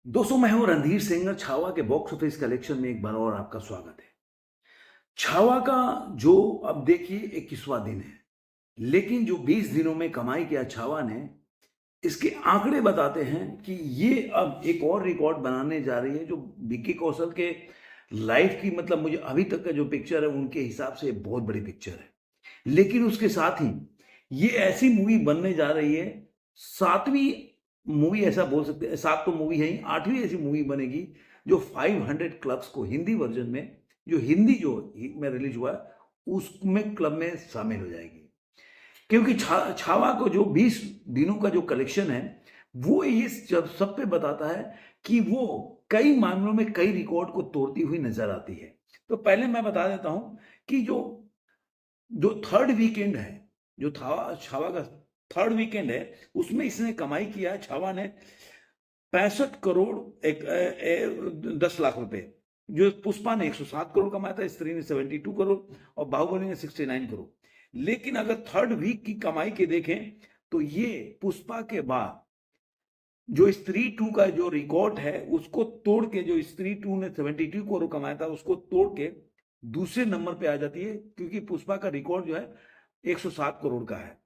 दोस्तों, मैं हूं रणधीर सिंह। छावा के बॉक्स ऑफिस कलेक्शन में एक बार और आपका स्वागत है। छावा का जो अब देखिए 21वां दिन है, लेकिन जो 20 दिनों में कमाई किया छावा ने, इसके आंकड़े बताते हैं कि ये अब एक और रिकॉर्ड बनाने जा रही है जो विक्की कौशल के लाइफ की, मतलब मुझे अभी तक का जो पिक्चर है उनके हिसाब से बहुत बड़ी पिक्चर है। लेकिन उसके साथ ही ये ऐसी मूवी बनने जा रही है, सातवीं मूवी ऐसा बोल सकते हैं। सात तो मूवी है ही, आठवीं ऐसी मूवी बनेगी जो 500 क्लब्स को हिंदी वर्जन में, जो हिंदी जो में रिलीज हुआ है उसमें क्लब में शामिल हो जाएगी। क्योंकि छावा को जो 20 दिनों का जो कलेक्शन है वो ये सब पे बताता है कि वो कई मामलों में कई रिकॉर्ड को तोड़ती हुई नजर आती है। तो पहले मैं बता देता हूं कि जो जो थर्ड वीकेंड है, जो छावा का थर्ड वीकेंड है, उसमें इसने कमाई किया है छावा ने 65 करोड़ 10 लाख रुपए। जो पुष्पा ने 107 करोड़ कमाया था, स्त्री ने 72 करोड़ और बाहुबली ने 69 करोड़। लेकिन अगर थर्ड वीक की कमाई के देखें तो ये पुष्पा के बाद जो स्त्री टू का जो रिकॉर्ड है उसको तोड़ के, जो स्त्री टू ने 72 करोड़ कमाया था उसको तोड़ के दूसरे नंबर पे आ जाती है, क्योंकि पुष्पा का रिकॉर्ड जो है 107 करोड़ का है।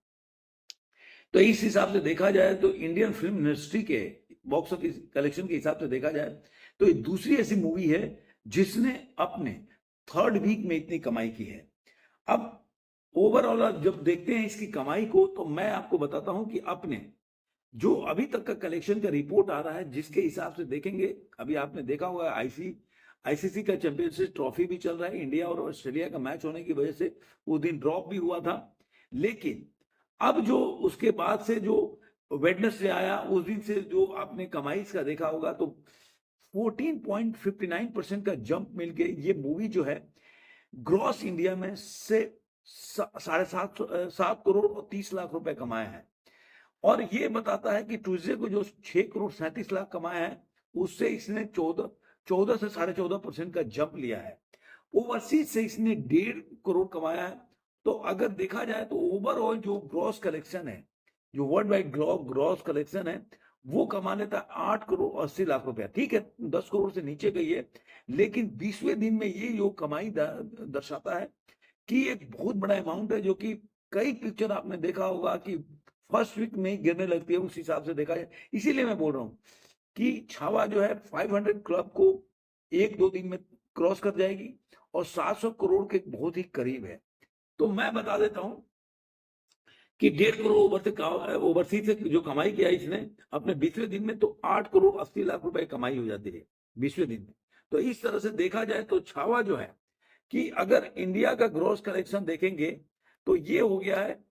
तो इस हिसाब से देखा जाए तो इंडियन फिल्म इंडस्ट्री के बॉक्स ऑफिस कलेक्शन के हिसाब से देखा जाए तो ये दूसरी ऐसी मूवी है जिसने अपने थर्ड वीक में इतनी कमाई की है। अब ओवरऑल जब देखते हैं इसकी कमाई को तो मैं आपको बताता हूं कि अपने जो अभी तक का कलेक्शन का रिपोर्ट आ रहा है जिसके हिसाब से देखेंगे, अभी आपने देखा होगा आईसीसी का चैंपियनशिप ट्रॉफी भी चल रहा है। इंडिया और ऑस्ट्रेलिया का मैच होने की वजह से वो दिन ड्रॉप भी हुआ था। लेकिन अब जो उसके बाद से जो वेडनेसडे आया उस दिन से जो आपने कमाई इसका देखा होगा तो 14.59% का जंप मिल के ये मूवी जो है ग्रॉस इंडिया में से 7.5 करोड़ और 30 लाख रुपए कमाया है। और ये बताता है कि ट्यूजडे को जो 6 करोड़ 37 लाख कमाया है उससे इसने 14 से 14.5% का जंप लिया है। ओवरसीज से इसने 1.5 करोड़ कमाया है। तो अगर देखा जाए तो ओवरऑल जो ग्रॉस कलेक्शन है, जो वर्ल्ड वाइड ग्रॉस कलेक्शन है, वो कमा लेता है 8 करोड़ 80 लाख रुपया। ठीक है, 10 करोड़ से नीचे गई है, लेकिन 20वें दिन में ये जो कमाई दर्शाता है कि एक बहुत बड़ा अमाउंट है, जो कि कई पिक्चर आपने देखा होगा कि फर्स्ट वीक में गिरने लगती है। उस हिसाब से देखा जाए, इसीलिए मैं बोल रहा हूँ कि छावा जो है 500 क्लब को एक दो दिन में क्रॉस कर जाएगी और 700 करोड़ के बहुत ही करीब है। तो मैं बता देता हूं कि 1.5 करोड़ ओवरसीज से जो कमाई किया इसने अपने 20वें दिन में, तो 8 करोड़ 80 लाख रुपए कमाई हो जाती है 20वें दिन में। तो इस तरह से देखा जाए तो छावा जो है कि अगर इंडिया का ग्रॉस कलेक्शन देखेंगे तो ये हो गया है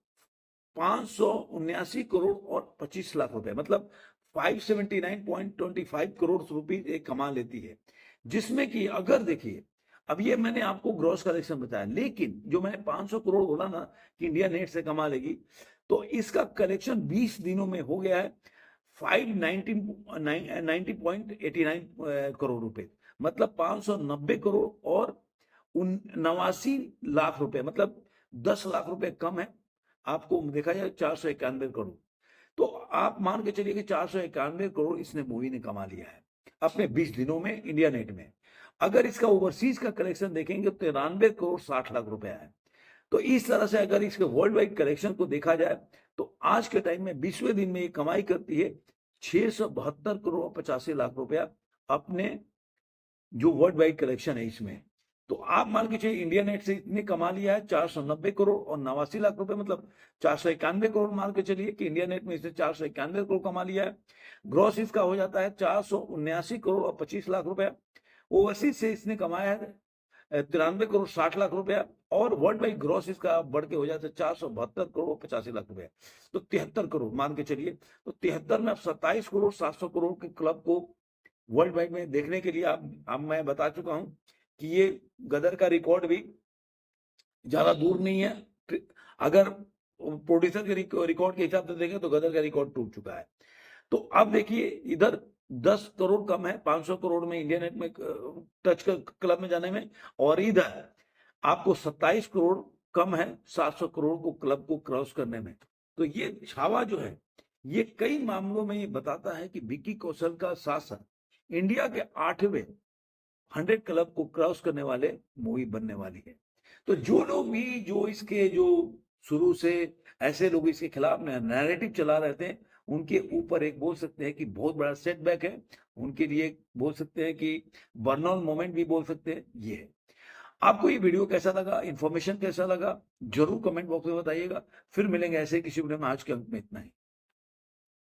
579 करोड़ और 25 लाख रुपए, मतलब 579.25 करोड़ रुपीज एक कमा लेती है। जिसमें कि अगर देखिए, अब ये मैंने आपको ग्रॉस कलेक्शन बताया, लेकिन जो मैंने 500 करोड़ बोला ना कि इंडिया नेट से कमा लेगी, तो इसका कलेक्शन 20 दिनों में हो गया है 590.89 करोड़ रुपए, मतलब 590 करोड़ और 89 लाख रुपए, मतलब 10 लाख रुपए कम है। आपको देखा जाए 491 करोड़। तो आप मान के चलिए कि 491 करोड़ इसने मूवी ने कमा लिया है अपने 20 दिनों में इंडिया नेट में। अगर इसका ओवरसीज का कलेक्शन देखेंगे तो 93 करोड़ 60 लाख रुपया है। तो इस तरह से अगर इसके वर्ल्ड वाइड कलेक्शन को देखा जाए तो आज के टाइम में 20वें दिन में ये कमाई करती है 672 करोड़ 85 लाख रुपया अपने जो वर्ल्ड वाइड कलेक्शन है इसमें। तो आप मान के चलिए इंडिया नेट से इतने कमा लिया है 490 करोड़ और 89 लाख रुपए, मतलब 491 करोड़ मान के चलिए कि इंडिया नेट में इसने 491 करोड़ कमा लिया है। ग्रॉस इसका हो जाता है 479 करोड़ और 25 लाख रुपया। ओवरसीज से इसने कमाया है 93 करोड़ 60 लाख रुपया और वर्ल्ड वाइड ग्रॉस इसका बढ़ के हो जाता है 472 करोड़ 85 लाख रुपया। तो 73 करोड़ मान के चलिए, तो 73 में अब 27 करोड़ 700 करोड़ के क्लब को वर्ल्ड वाइड में देखने के लिए अब मैं बता चुका हूं कि ये गदर का रिकॉर्ड भी ज्यादा दूर नहीं है। अगर प्रोड्यूसर के रिकॉर्ड के हिसाब से देखें तो गदर का रिकॉर्ड टूट चुका है। तो अब देखिए, इधर 10 करोड़ कम है 500 करोड़ में इंडिया नेट में टच क्लब में जाने में, और इधर आपको 27 करोड़ कम है 700 करोड़ को क्लब को क्रॉस करने में। तो ये छावा जो है ये कई मामलों में ये बताता है कि विक्की कौशल का शासन इंडिया के 8वें 100 क्लब को क्रॉस करने वाले मूवी बनने वाली है। तो जो लोग भी जो इसके जो शुरू से ऐसे लोग इसके खिलाफ नैरेटिव चला रहे थे, उनके ऊपर एक बोल सकते हैं कि बहुत बड़ा सेटबैक है। उनके लिए बोल सकते हैं कि बर्न ऑन मोमेंट भी बोल सकते हैं ये है। आपको ये वीडियो कैसा लगा, इन्फॉर्मेशन कैसा लगा, जरूर कमेंट बॉक्स में बताइएगा। फिर मिलेंगे ऐसे किसी वीडियो में। आज के अंक में इतना ही।